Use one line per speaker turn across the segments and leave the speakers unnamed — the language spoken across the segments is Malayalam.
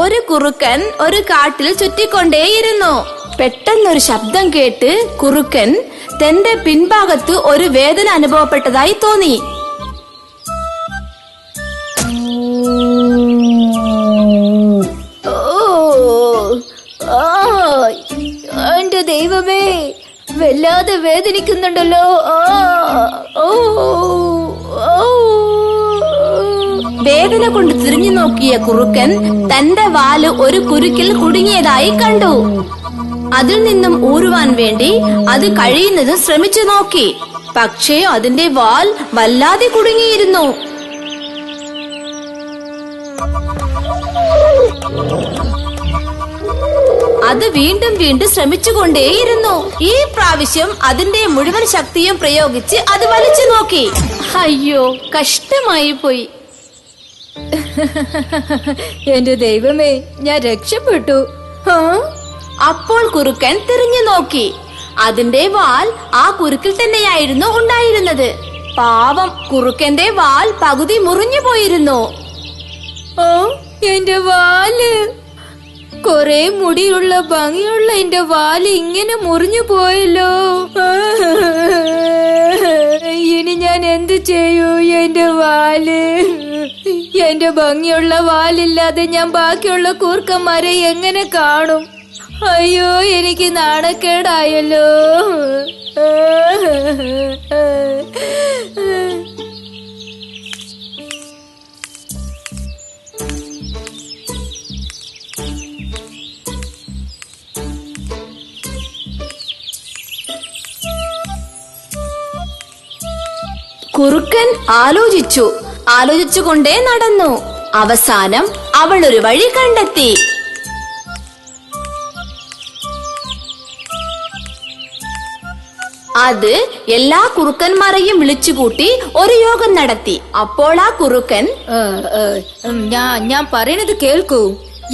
ഒരു കുറുക്കൻ ഒരു കാട്ടിൽ ചുറ്റിക്കൊണ്ടേയിരുന്നു. പെട്ടെന്നൊരു ശബ്ദം കേട്ട് കുറുക്കൻ തന്റെ പിൻഭാഗത്ത് ഒരു വേദന അനുഭവപ്പെട്ടതായി തോന്നി. എന്റെ ദൈവമേ, വല്ലാതെ വേദനിക്കുന്നുണ്ടല്ലോ. വേദന കൊണ്ട് തിരിഞ്ഞു നോക്കിയ കുറുക്കൻ തന്റെ വാല് ഒരു കുരുക്കിൽ കുടുങ്ങിയതായി കണ്ടു. അതിൽ നിന്നും ഊരുവാൻ വേണ്ടി അത് കഴിയുന്നതും ശ്രമിച്ചു നോക്കി. പക്ഷേ അതിന്റെ വാൽ വല്ലാതെ കുടുങ്ങിയിരുന്നു. അത് വീണ്ടും വീണ്ടും ശ്രമിച്ചുകൊണ്ടേയിരുന്നു. ഈ പ്രാവശ്യം അതിന്റെ മുഴുവൻ ശക്തിയും പ്രയോഗിച്ച് അത് വലിച്ചു നോക്കി. അയ്യോ, കഷ്ടമായി പോയി.
എന്റെ ദൈവമേ, ഞാൻ രക്ഷപ്പെട്ടു.
അപ്പോൾ കുറുക്കൻ തിരിഞ്ഞു നോക്കി. അതിന്റെ വാൽ ആ കുരുക്കിൽ തന്നെയായിരുന്നു ഉണ്ടായിരുന്നത്. പാവം, കുറുക്കന്റെ വാൽ പകുതി മുറിഞ്ഞു പോയിരുന്നു.
എന്റെ വാല്, കൊറേ മുടിയുള്ള ഭംഗിയുള്ള എന്റെ വാല് ഇങ്ങനെ മുറിഞ്ഞു പോയല്ലോ. ഇനി ഞാൻ എന്ത് ചെയ്യൂ? എന്റെ വാല്, എന്റെ ഭംഗിയുള്ള വാലില്ലാതെ ഞാൻ ബാക്കിയുള്ള കൂർക്കന്മാരെ എങ്ങനെ കാണും? അയ്യോ, എനിക്ക് നാണക്കേടായല്ലോ.
കുറുക്കൻ ആലോചിച്ചുകൊണ്ടേ നടന്നു. അവസാനം അവൾ ഒരു വഴി കണ്ടെത്തി. അത് എല്ലാ കുറുക്കന്മാരെയും വിളിച്ചുകൂട്ടി ഒരു യോഗം നടത്തി. അപ്പോൾ ആ കുറുക്കൻ,
ഞാൻ പറയണത് കേൾക്കൂ.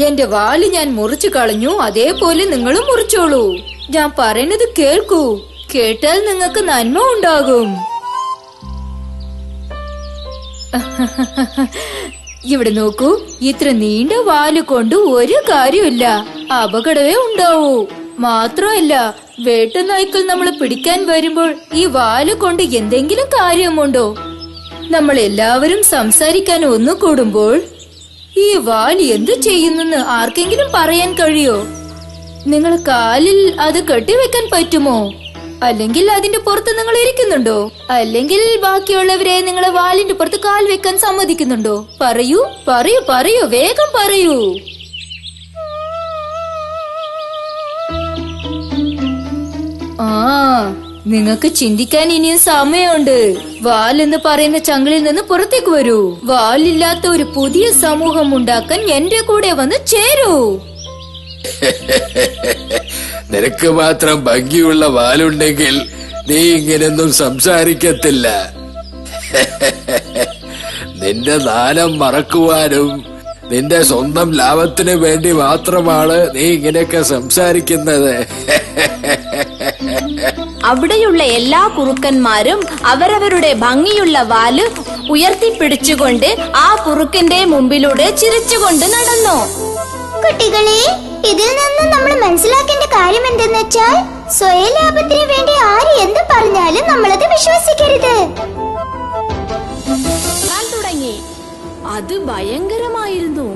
എന്റെ വാല് ഞാൻ മുറിച്ചു കളഞ്ഞു, അതേപോലെ നിങ്ങളും മുറിച്ചോളൂ. ഞാൻ പറയണത് കേൾക്കൂ. കേട്ടാൽ നിങ്ങൾക്ക് നന്മ ഉണ്ടാകും. ഇവിടെ നോക്കൂ, ഇത്ര നീണ്ട വാല് കൊണ്ട് ഒരു കാര്യമില്ല, അപകടമേ ഉണ്ടാവൂ. മാത്രമല്ല, വേട്ടനായ്ക്കൾ നമ്മളെ പിടിക്കാൻ വരുമ്പോൾ ഈ വാല് കൊണ്ട് എന്തെങ്കിലും കാര്യമുണ്ടോ? നമ്മൾ എല്ലാവരും സംസാരിക്കാൻ ഒന്നുകൂടുമ്പോൾ ഈ വാല് എന്തു ചെയ്യുന്നെന്ന് ആർക്കെങ്കിലും പറയാൻ കഴിയോ? നിങ്ങൾ കാലിൽ അത് കെട്ടിവെക്കാൻ പറ്റുമോ? അല്ലെങ്കിൽ അതിന്റെ പുറത്ത് നിങ്ങൾ ഇരിക്കുന്നുണ്ടോ? അല്ലെങ്കിൽ ബാക്കിയുള്ളവരെ നിങ്ങളെ വാലിന്റെ പുറത്ത് കാൽ വെക്കാൻ സമ്മതിക്കുന്നുണ്ടോ? പറയൂ, പറയൂ, പറയൂ, വേഗം പറയൂ. നിങ്ങൾക്ക് ചിന്തിക്കാൻ ഇനിയും സമയമുണ്ട്. വാലെന്ന് പറയുന്ന ചങ്ങിളിൽ നിന്ന് പുറത്തേക്ക് വരൂ. വാലില്ലാത്ത ഒരു പുതിയ സമൂഹം ഉണ്ടാക്കാൻ എന്റെ കൂടെ വന്ന് ചേരൂ.
നിനക്ക് മാത്രം ഭംഗിയുള്ള വാലുണ്ടെങ്കിൽ നീ ഇങ്ങനെയൊന്നും സംസാരിക്കത്തില്ല. നിന്റെ ദാനം മറക്കുവാനും നിന്റെ സ്വന്തം ലാഭത്തിന് വേണ്ടി മാത്രമാണ് നീ ഇങ്ങനെയൊക്കെ സംസാരിക്കുന്നത്.
അവിടെയുള്ള എല്ലാ കുറുക്കന്മാരും അവരവരുടെ ഭംഗിയുള്ള വാല് ഉയർത്തിപ്പിടിച്ചുകൊണ്ട് ആ കുറുക്കന്റെ മുമ്പിലൂടെ ചിരിച്ചുകൊണ്ട് നടന്നു.
കുട്ടികളെ, ഇതിൽ നിന്ന് നമ്മൾ മനസ്സിലാക്കേണ്ട കാര്യം എന്തെന്ന് വെച്ചാൽ, സ്വയം ലാഭത്തിന് വേണ്ടി ആര് എന്ത് പറഞ്ഞാലും നമ്മളത് വിശ്വസിക്കരുത്.
തുടങ്ങി. അത് ഭയങ്കരമായിരുന്നു.